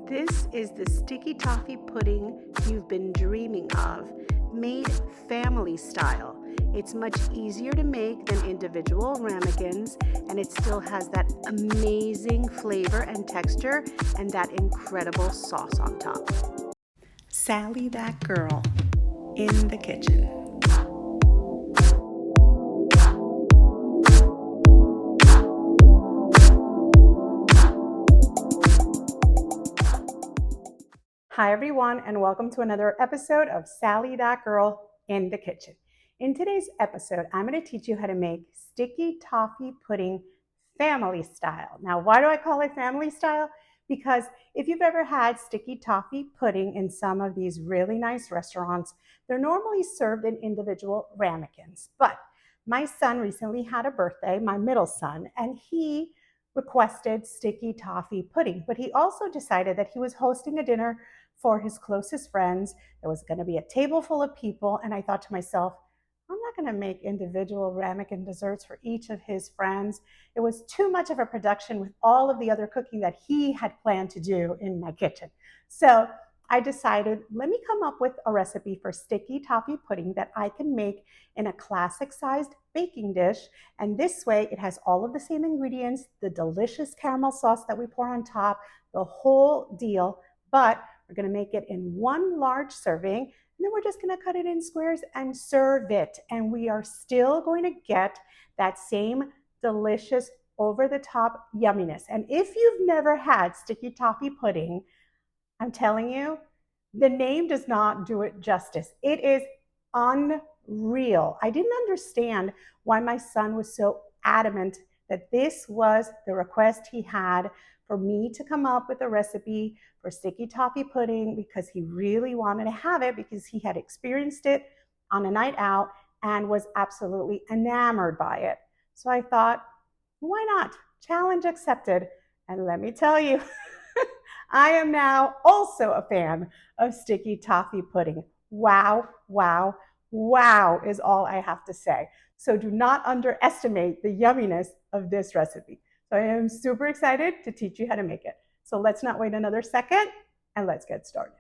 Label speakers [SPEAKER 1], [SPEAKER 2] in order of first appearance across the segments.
[SPEAKER 1] This is the sticky toffee pudding you've been dreaming of, made family style. It's much easier to make than individual ramekins, and it still has that amazing flavor and texture and that incredible sauce on top. Sally, that girl, in the kitchen. Hi everyone, and welcome to another episode of Sally That Girl in the Kitchen. In today's episode, I'm going to teach you how to make sticky toffee pudding family style. Now, why do I call it family style? Because if you've ever had sticky toffee pudding in some of these really nice restaurants, they're normally served in individual ramekins. But my son recently had a birthday, my middle son, and he requested sticky toffee pudding. But he also decided that he was hosting a dinner for his closest friends. There was going to be a table full of people, and I thought to myself, I'm not going to make individual ramekin desserts for each of his friends. It was too much of a production with all of the other cooking that he had planned to do in my kitchen. So I decided, let me come up with a recipe for sticky toffee pudding that I can make in a classic sized baking dish. And this way it has all of the same ingredients, the delicious caramel sauce that we pour on top, the whole deal, but we're going to make it in one large serving, and then we're just going to cut it in squares and serve it. And we are still going to get that same delicious over-the-top yumminess. And if you've never had sticky toffee pudding, I'm telling you, the name does not do it justice. It is unreal. I didn't understand why my son was so adamant that this was the request he had for me to come up with a recipe for sticky toffee pudding, because he really wanted to have it because he had experienced it on a night out and was absolutely enamored by it. So I thought, why not? Challenge accepted. And let me tell you, I am now also a fan of sticky toffee pudding. Wow, wow, wow is all I have to say. So do not underestimate the yumminess of this recipe. So I am super excited to teach you how to make it. So let's not wait another second and let's get started.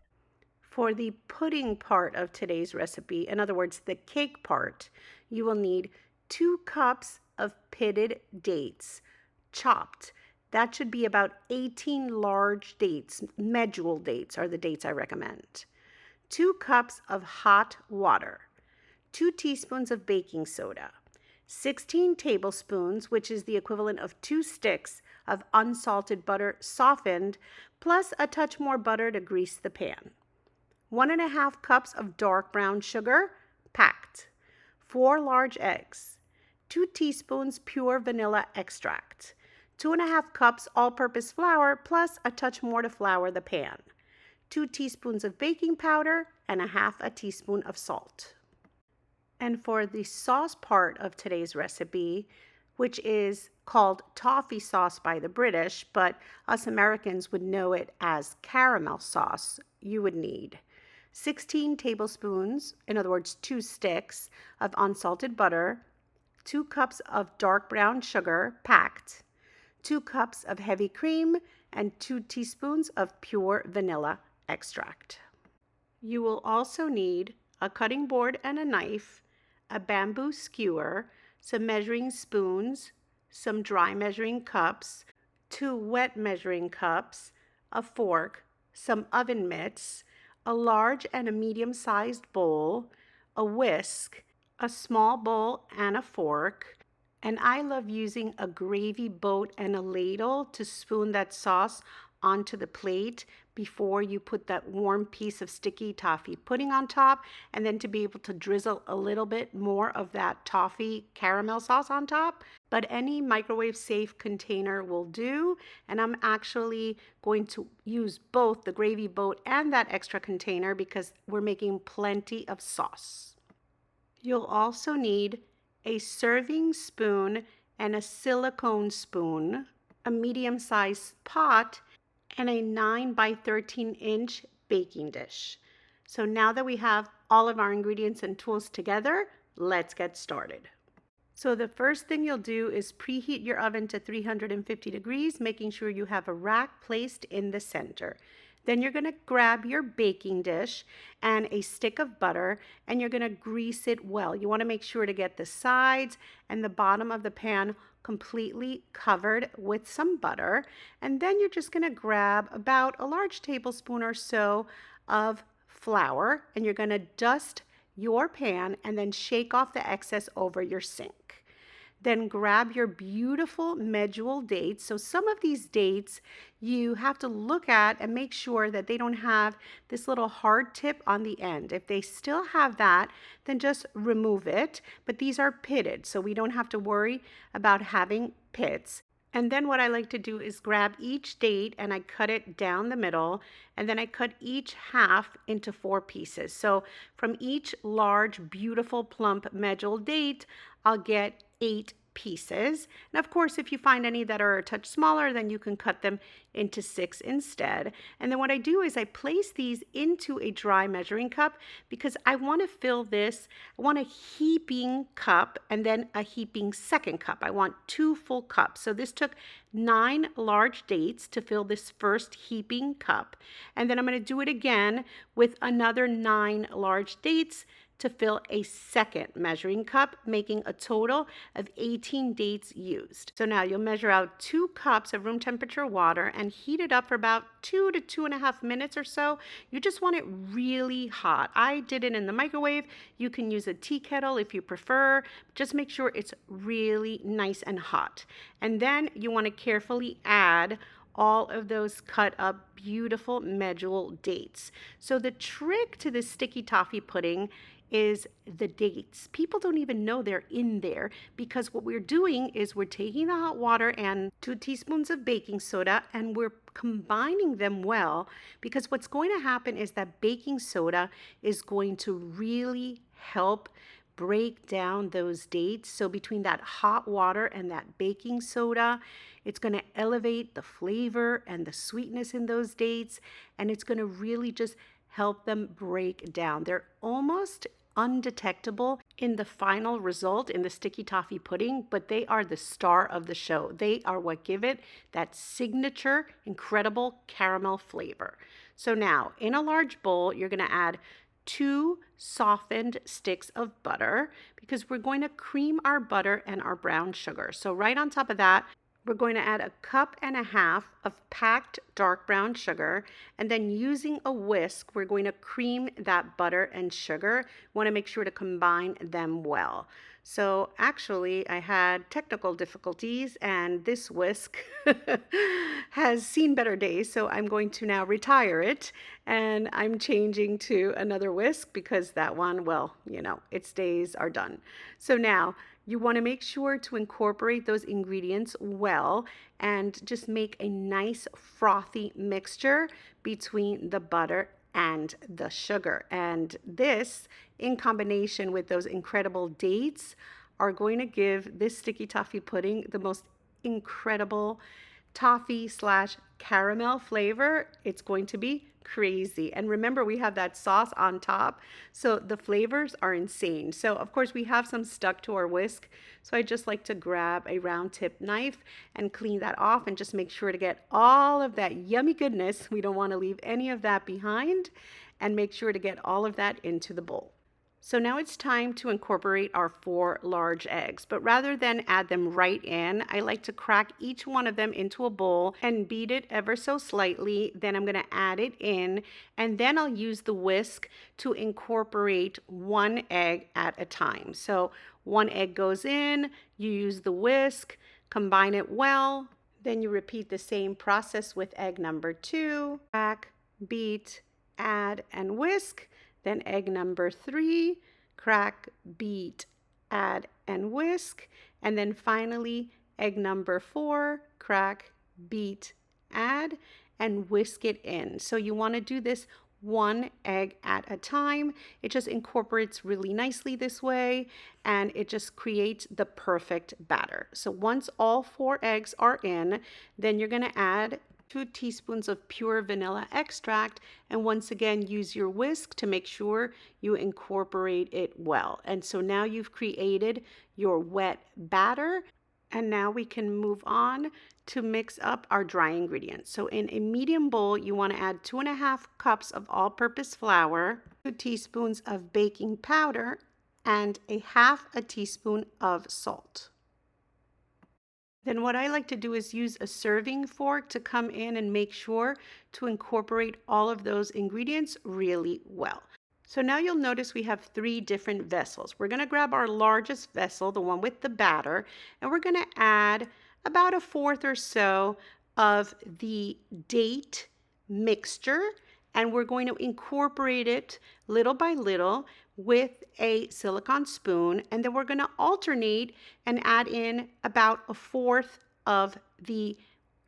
[SPEAKER 1] For the pudding part of today's recipe, in other words, the cake part, you will need 2 cups of pitted dates, chopped. That should be about 18 large dates. Medjool dates are the dates I recommend. 2 cups of hot water, 2 teaspoons of baking soda, 16 tablespoons, which is the equivalent of 2 sticks of unsalted butter softened, plus a touch more butter to grease the pan. 1.5 cups of dark brown sugar, packed. 4 large eggs. 2 teaspoons pure vanilla extract. 2.5 cups all-purpose flour, plus a touch more to flour the pan. 2 teaspoons of baking powder and 1/2 teaspoon of salt. And for the sauce part of today's recipe, which is called toffee sauce by the British, but us Americans would know it as caramel sauce, you would need 16 tablespoons, in other words, 2 sticks of unsalted butter, 2 cups of dark brown sugar, packed, 2 cups of heavy cream, and 2 teaspoons of pure vanilla extract. You will also need a cutting board and a knife, a bamboo skewer, some measuring spoons, some dry measuring cups, 2 wet measuring cups, a fork, some oven mitts, a large and a medium-sized bowl, a whisk, a small bowl and a fork, and I love using a gravy boat and a ladle to spoon that sauce onto the plate before you put that warm piece of sticky toffee pudding on top, and then to be able to drizzle a little bit more of that toffee caramel sauce on top. But any microwave safe container will do, and I'm actually going to use both the gravy boat and that extra container because we're making plenty of sauce. You'll also need a serving spoon and a silicone spoon, a medium-sized pot, and a 9 by 13 inch baking dish. So now that we have all of our ingredients and tools together, let's get started. So the first thing you'll do is preheat your oven to 350 degrees, making sure you have a rack placed in the center. Then you're going to grab your baking dish and a stick of butter, and you're going to grease it well. You want to make sure to get the sides and the bottom of the pan completely covered with some butter. And then you're just going to grab about a large tablespoon or so of flour, and you're going to dust your pan and then shake off the excess over your sink. Then grab your beautiful medjool dates. So some of these dates you have to look at and make sure that they don't have this little hard tip on the end. If they still have that, then just remove it. But these are pitted, so we don't have to worry about having pits. And then what I like to do is grab each date and I cut it down the middle, and then I cut each half into 4 pieces. So from each large, beautiful, plump medjool date, I'll get 8 pieces. And of course, if you find any that are a touch smaller, then you can cut them into 6 instead. And then what I do is I place these into a dry measuring cup because I want to fill this. I want a heaping cup and then a heaping second cup. I want 2 full cups. So this took 9 large dates to fill this first heaping cup. And then I'm going to do it again with another 9 large dates to fill a second measuring cup, making a total of 18 dates used. So now you'll measure out 2 cups of room temperature water and heat it up for about 2 to 2.5 minutes or so. You just want it really hot. I did it in the microwave. You can use a tea kettle if you prefer. Just make sure it's really nice and hot. And then you want to carefully add all of those cut up beautiful medjool dates. So the trick to this sticky toffee pudding is the dates. People don't even know they're in there because what we're doing is we're taking the hot water and 2 teaspoons of baking soda and we're combining them well, because what's going to happen is that baking soda is going to really help break down those dates. So between that hot water and that baking soda, it's going to elevate the flavor and the sweetness in those dates, and it's going to really just help them break down. They're almost undetectable in the final result in the sticky toffee pudding, but they are the star of the show. They are what give it that signature incredible caramel flavor. So now in a large bowl, you're going to add 2 softened sticks of butter because we're going to cream our butter and our brown sugar. So right on top of that, we're going to add 1.5 cups of packed dark brown sugar, and then using a whisk, we're going to cream that butter and sugar. We want to make sure to combine them well. So actually, I had technical difficulties, and this whisk has seen better days, so I'm going to now retire it, and I'm changing to another whisk because that one, well, its days are done. So now, you want to make sure to incorporate those ingredients well and just make a nice frothy mixture between the butter and the sugar. And this, in combination with those incredible dates, are going to give this sticky toffee pudding the most incredible toffee/caramel flavor. It's going to be crazy. And remember, we have that sauce on top, so the flavors are insane. So of course we have some stuck to our whisk, so I just like to grab a round tip knife and clean that off and just make sure to get all of that yummy goodness. We don't want to leave any of that behind, and make sure to get all of that into the bowl. So now it's time to incorporate our 4 large eggs, but rather than add them right in, I like to crack each one of them into a bowl and beat it ever so slightly. Then I'm going to add it in, and then I'll use the whisk to incorporate 1 egg at a time. So 1 egg goes in, you use the whisk, combine it well, then you repeat the same process with egg number 2, crack, beat, add, and whisk. Then egg number 3, crack, beat, add, and whisk. And then finally, egg number 4, crack, beat, add, and whisk it in. So you want to do this 1 egg at a time. It just incorporates really nicely this way, and it just creates the perfect batter. So once all 4 eggs are in, then you're going to add 2 teaspoons of pure vanilla extract, and once again use your whisk to make sure you incorporate it well. And so now you've created your wet batter. And now we can move on to mix up our dry ingredients. So in a medium bowl, you want to add 2.5 cups of all-purpose flour, 2 teaspoons of baking powder, and a half a teaspoon of salt. Then what I like to do is use a serving fork to come in and make sure to incorporate all of those ingredients really well. So now you'll notice we have 3 different vessels. We're going to grab our largest vessel, the one with the batter, and we're going to add about a fourth or so of the date mixture, and we're going to incorporate it little by little with a silicone spoon, and then we're going to alternate and add in about a fourth of the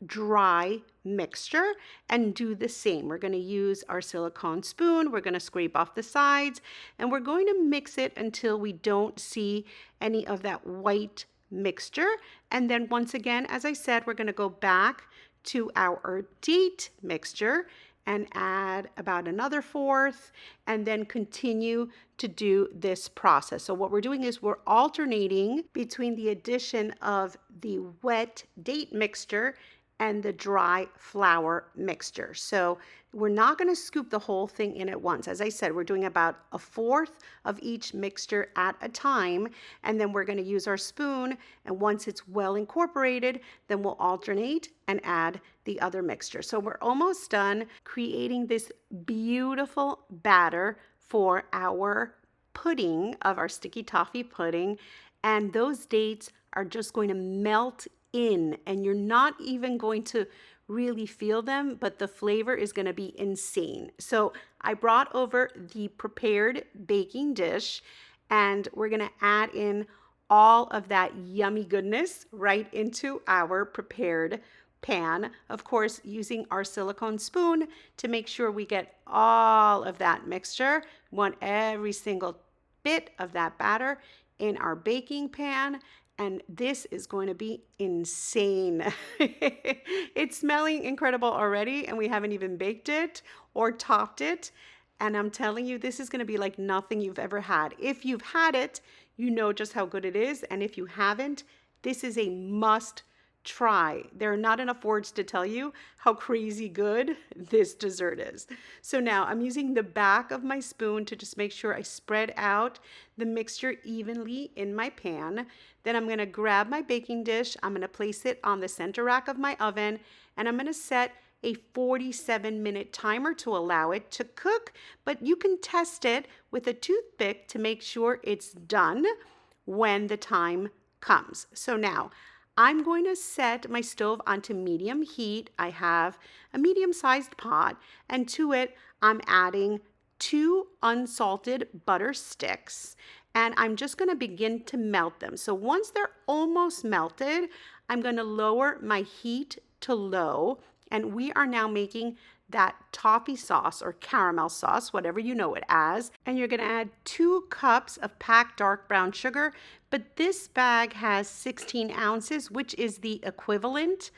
[SPEAKER 1] dry mixture and do the same. We're going to use our silicone spoon, we're going to scrape off the sides, and we're going to mix it until we don't see any of that white mixture. And then once again, as I said, we're going to go back to our date mixture and add about another fourth, and then continue to do this process. So what we're doing is we're alternating between the addition of the wet date mixture and the dry flour mixture. So we're not going to scoop the whole thing in at once. As I said, we're doing about a fourth of each mixture at a time, and then we're going to use our spoon, and once it's well incorporated, then we'll alternate and add the other mixture. So we're almost done creating this beautiful batter for our pudding of our sticky toffee pudding, and those dates are just going to melt in, and you're not even going to really feel them, but the flavor is going to be insane. So I brought over the prepared baking dish, and we're going to add in all of that yummy goodness right into our prepared pan, of course using our silicone spoon to make sure we get all of that mixture. We want every single bit of that batter in our baking pan, and this is going to be insane. It's smelling incredible already, and we haven't even baked it or topped it. And I'm telling you, this is going to be like nothing you've ever had. If you've had it, you know just how good it is. And if you haven't, this is a must try. There are not enough words to tell you how crazy good this dessert is. So now I'm using the back of my spoon to just make sure I spread out the mixture evenly in my pan. Then I'm going to grab my baking dish. I'm going to place it on the center rack of my oven, and I'm going to set a 47-minute timer to allow it to cook, but you can test it with a toothpick to make sure it's done when the time comes. So now I'm going to set my stove onto medium heat. I have a medium-sized pot, and to it I'm adding 2 unsalted butter sticks, and I'm just going to begin to melt them. So once they're almost melted, I'm going to lower my heat to low, and we are now making that toffee sauce or caramel sauce, whatever you know it as. And you're going to add 2 cups of packed dark brown sugar, but this bag has 16 ounces, which is the equivalent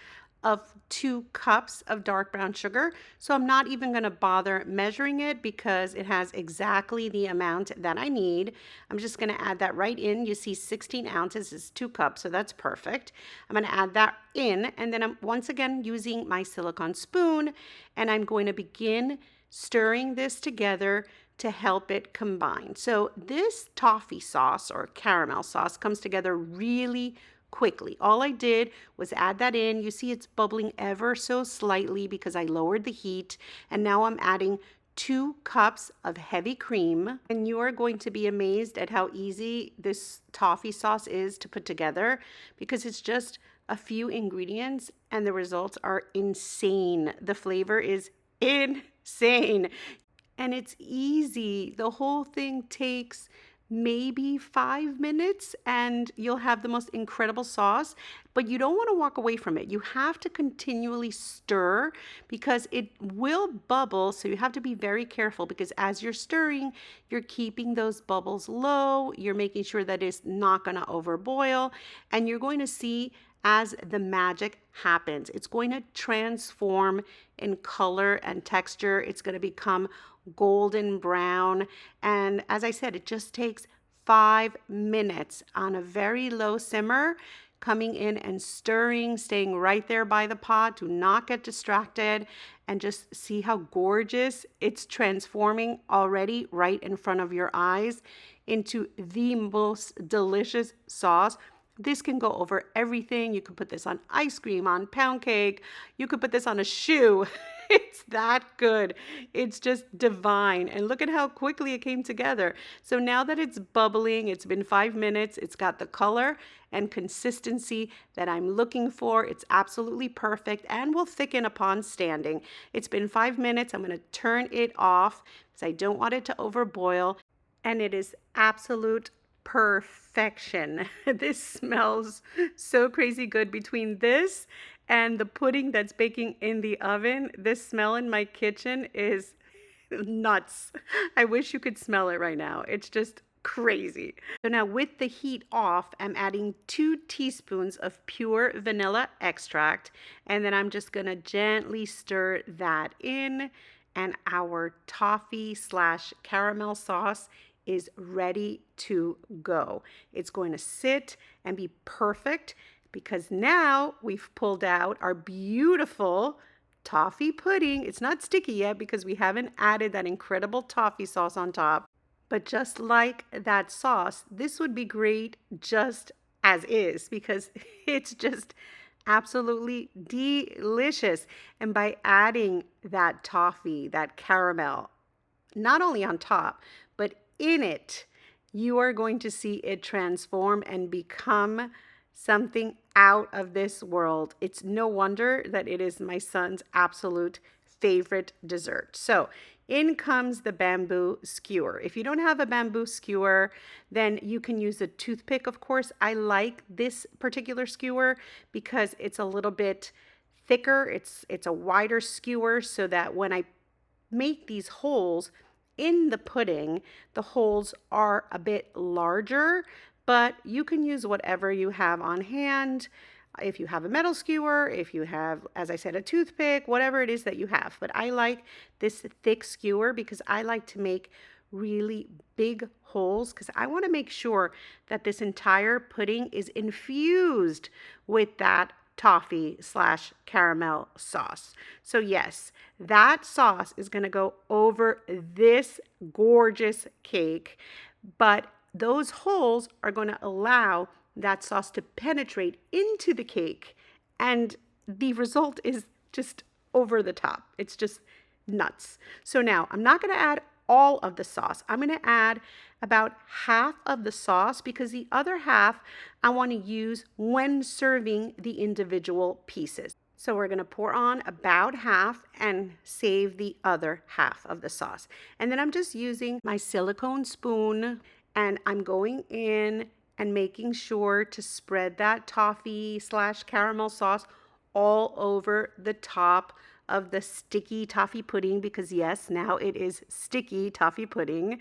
[SPEAKER 1] of 2 cups of dark brown sugar. So I'm not even going to bother measuring it because it has exactly the amount that I need. I'm just going to add that right in. You see 16 ounces is 2 cups, so that's perfect. I'm going to add that in, and then I'm once again using my silicone spoon, and I'm going to begin stirring this together to help it combine. So this toffee sauce or caramel sauce comes together really quickly. All I did was add that in. You see it's bubbling ever so slightly because I lowered the heat, and now I'm adding 2 cups of heavy cream, and you are going to be amazed at how easy this toffee sauce is to put together because it's just a few ingredients and the results are insane. The flavor is insane and it's easy. The whole thing takes maybe 5 minutes and you'll have the most incredible sauce, but you don't want to walk away from it. You have to continually stir because it will bubble. So you have to be very careful because as you're stirring, you're keeping those bubbles low. You're making sure that it's not going to overboil, and you're going to see as the magic happens. It's going to transform in color and texture. It's going to become golden brown. And as I said, it just takes 5 minutes on a very low simmer. coming in and stirring, staying right there by the pot. Do not get distracted, and just see how gorgeous it's transforming already right in front of your eyes into the most delicious sauce. This can go over everything. You could put this on ice cream, on pound cake. You could put this on a shoe. It's that good. It's just divine. And look at how quickly it came together. So now that it's bubbling, it's been 5 minutes, it's got the color and consistency that I'm looking for. It's absolutely perfect and will thicken upon standing. It's been 5 minutes. I'm going to turn it off because I don't want it to overboil. And it is absolute perfection. This smells so crazy good. Between this and the pudding that's baking in the oven, this smell in my kitchen is nuts. I wish you could smell it right now. It's just crazy. So now with the heat off, I'm adding 2 teaspoons of pure vanilla extract, and then I'm just gonna gently stir that in, and our toffee / caramel sauce is ready to go. It's going to sit and be perfect because now we've pulled out our beautiful toffee pudding. It's not sticky yet because we haven't added that incredible toffee sauce on top. But just like that sauce, this would be great just as is because it's just absolutely delicious. And by adding that toffee, that caramel, not only on top, but in it, you are going to see it transform and become something out of this world. It's no wonder that it is my son's absolute favorite dessert. So in comes the bamboo skewer. If you don't have a bamboo skewer, then you can use a toothpick, of course. I like this particular skewer because it's a little bit thicker. It's a wider skewer so that when I make these holes in the pudding, the holes are a bit larger, but you can use whatever you have on hand. If you have a metal skewer, if you have, as I said, a toothpick, whatever it is that you have. But I like this thick skewer because I like to make really big holes because I want to make sure that this entire pudding is infused with that toffee / caramel sauce. So yes, that sauce is going to go over this gorgeous cake, but those holes are going to allow that sauce to penetrate into the cake, and the result is just over the top. It's just nuts. So now I'm not going to add all of the sauce. I'm going to add about half of the sauce because the other half I want to use when serving the individual pieces. So we're going to pour on about half and save the other half of the sauce. And then I'm just using my silicone spoon and I'm going in and making sure to spread that toffee / caramel sauce all over the top of the sticky toffee pudding because yes, now it is sticky toffee pudding.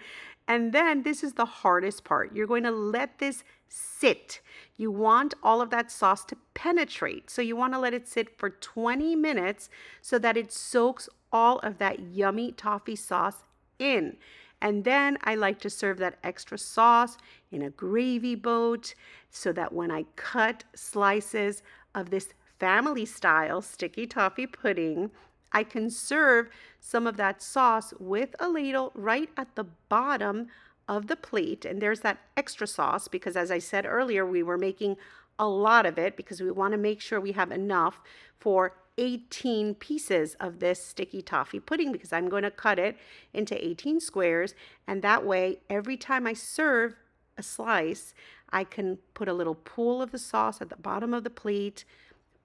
[SPEAKER 1] And then this is the hardest part. You're going to let this sit. You want all of that sauce to penetrate. So you want to let it sit for 20 minutes so that it soaks all of that yummy toffee sauce in. And then I like to serve that extra sauce in a gravy boat so that when I cut slices of this family style sticky toffee pudding, I can serve some of that sauce with a ladle right at the bottom of the plate. And there's that extra sauce because as I said earlier, we were making a lot of it because we want to make sure we have enough for 18 pieces of this sticky toffee pudding because I'm going to cut it into 18 squares, and that way every time I serve a slice I can put a little pool of the sauce at the bottom of the plate,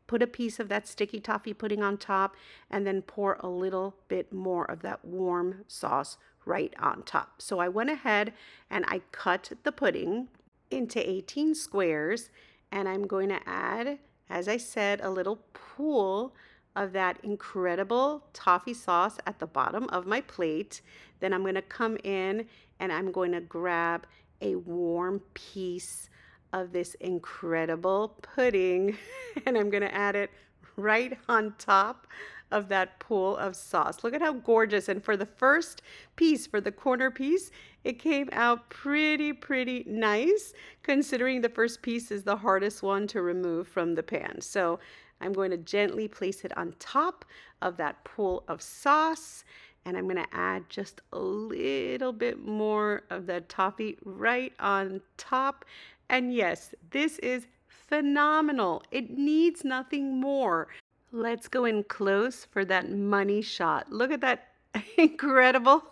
[SPEAKER 1] put a piece of that sticky toffee pudding on top, and then pour a little bit more of that warm sauce right on top. So I went ahead and I cut the pudding into 18 squares, and I'm going to add, as I said, a little pool of that incredible toffee sauce at the bottom of my plate. Then I'm going to come in and I'm going to grab a warm piece of this incredible pudding and I'm going to add it right on top of that pool of sauce. Look at how gorgeous. And for the first piece, for the corner piece, it came out pretty nice, considering the first piece is the hardest one to remove from the pan. So I'm going to gently place it on top of that pool of sauce. And I'm going to add just a little bit more of that toffee right on top. And yes, this is phenomenal. It needs nothing more. Let's go in close for that money shot. Look at that incredible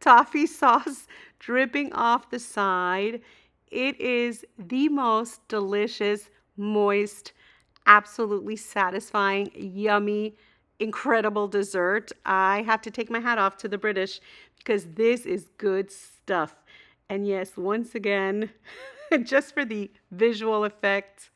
[SPEAKER 1] toffee sauce dripping off the side. It is the most delicious, moist, absolutely satisfying, yummy, incredible dessert. I have to take my hat off to the British because this is good stuff. And yes, once again, just for the visual effect,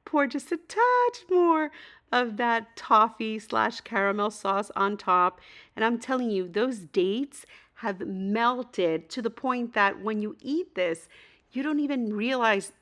[SPEAKER 1] pour just a touch more of that toffee slash caramel sauce on top. And I'm telling you, those dates have melted to the point that when you eat this, you don't even realize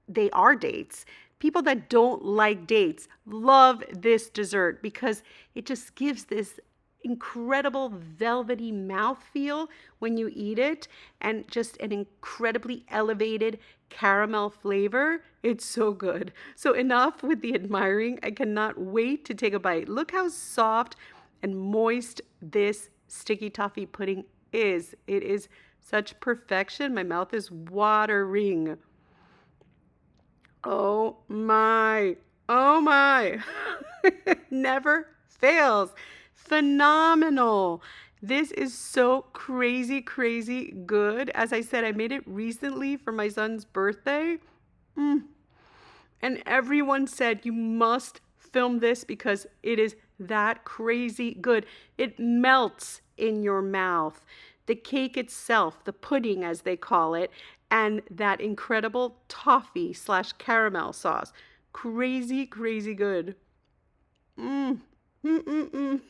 [SPEAKER 1] they are dates. People that don't like dates love this dessert because it just gives this incredible velvety mouthfeel when you eat it and just an incredibly elevated caramel flavor. It's so good. So enough with the admiring. I cannot wait to take a bite. Look how soft and moist this sticky toffee pudding is. It is such perfection. My mouth is watering. Oh my. Oh my. Never fails. Phenomenal. This is so crazy good. As I said, I made it recently for my son's birthday. And everyone said you must film this because it is that crazy good. It melts in your mouth. The cake itself, the pudding as they call it, and that incredible toffee slash caramel sauce. Crazy good. Mm. Mm-mm-mm.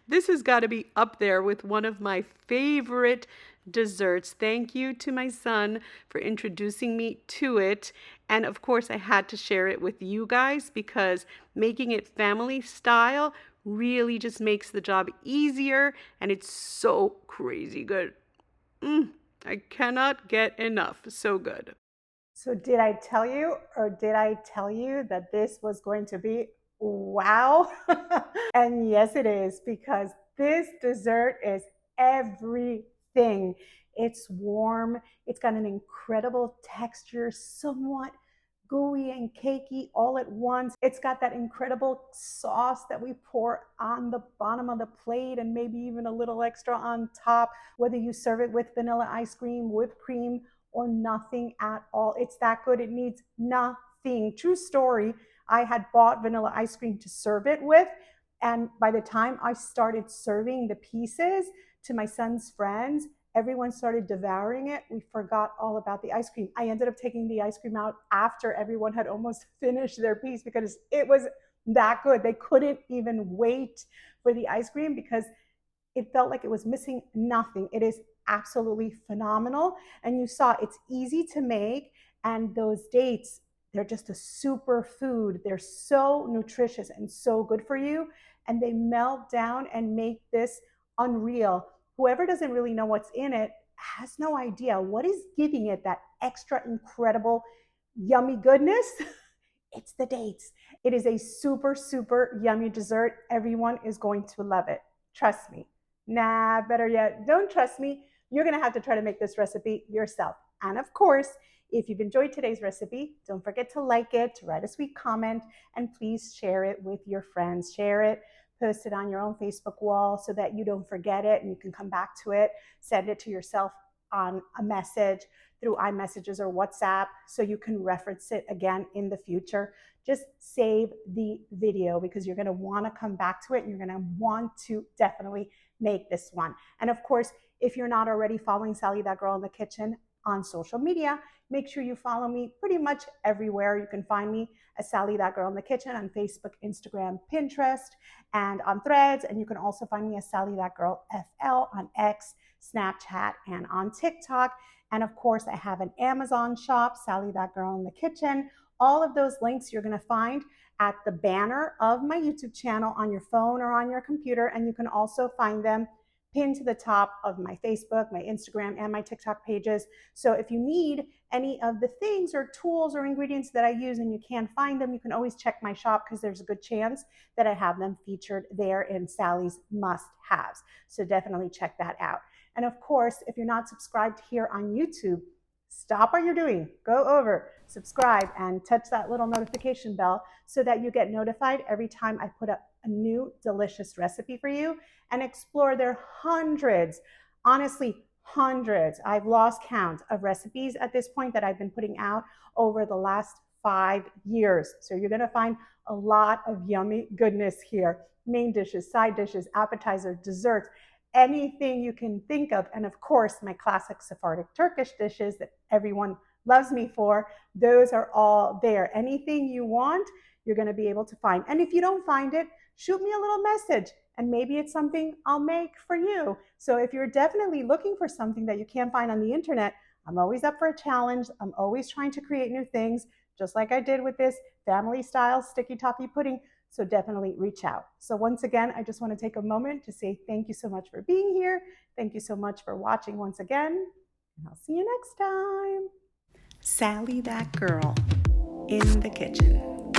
[SPEAKER 1] This has got to be up there with one of my favorite desserts. Thank you to my son for introducing me to it. And of course, I had to share it with you guys because making it family style really just makes the job easier and it's so crazy good. I cannot get enough. So good. So did I tell you, or did I tell you that this was going to be wow? And yes, it is, because this dessert is everything. It's warm, it's got an incredible texture, somewhat gooey and cakey all at once. It's got that incredible sauce that we pour on the bottom of the plate and maybe even a little extra on top, whether you serve it with vanilla ice cream, whipped cream, or nothing at all. It's that good. It needs nothing. True story. I had bought vanilla ice cream to serve it with. And by the time I started serving the pieces to my son's friends, everyone started devouring it. We forgot all about the ice cream. I ended up taking the ice cream out after everyone had almost finished their piece because it was that good. They couldn't even wait for the ice cream because it felt like it was missing nothing. It is absolutely phenomenal. And you saw it's easy to make. And those dates, they're just a super food. They're so nutritious and so good for you. And they melt down and make this unreal. Whoever doesn't really know what's in it has no idea what is giving it that extra incredible yummy goodness. It's the dates. It is a super yummy dessert. Everyone is going to love it. Trust me. Nah, better yet, don't trust me. You're going to have to try to make this recipe yourself. And of course, if you've enjoyed today's recipe, don't forget to like it, to write a sweet comment, and please share it with your friends. Share it, post it on your own Facebook wall so that you don't forget it and you can come back to it. Send it to yourself on a message through iMessages or WhatsApp so you can reference it again in the future. Just save the video because you're going to want to come back to it and you're going to want to definitely make this one. And of course, if you're not already following Sally That Girl in the Kitchen on social media, make sure you follow me pretty much everywhere. You can find me as Sally That Girl in the Kitchen on Facebook, Instagram, Pinterest, and on Threads. And you can also find me as Sally That Girl FL on X, Snapchat, and on TikTok. And of course, I have an Amazon shop, Sally That Girl in the Kitchen. All of those links you're going to find at the banner of my YouTube channel on your phone or on your computer, and you can also find them pinned to the top of my Facebook, my Instagram, and my TikTok pages. So if you need any of the things or tools or ingredients that I use and you can't find them, you can always check my shop because there's a good chance that I have them featured there in Sally's must-haves. So definitely check that out. And of course, if you're not subscribed here on YouTube, stop what you're doing, go over, subscribe, and touch that little notification bell so that you get notified every time I put up a new delicious recipe for you and explore their hundreds, honestly, hundreds. I've lost count of recipes at this point that I've been putting out over the last 5 years. So you're gonna find a lot of yummy goodness here. Main dishes, side dishes, appetizers, desserts, anything you can think of. And of course, my classic Sephardic Turkish dishes that everyone loves me for, those are all there. Anything you want, you're gonna be able to find. And if you don't find it, shoot me a little message and maybe it's something I'll make for you. So if you're definitely looking for something that you can't find on the internet, I'm always up for a challenge. I'm always trying to create new things, just like I did with this family style sticky toffee pudding. So definitely reach out. So once again, I just want to take a moment to say thank you so much for being here. Thank you so much for watching once again. And I'll see you next time. Sally, that girl in the kitchen.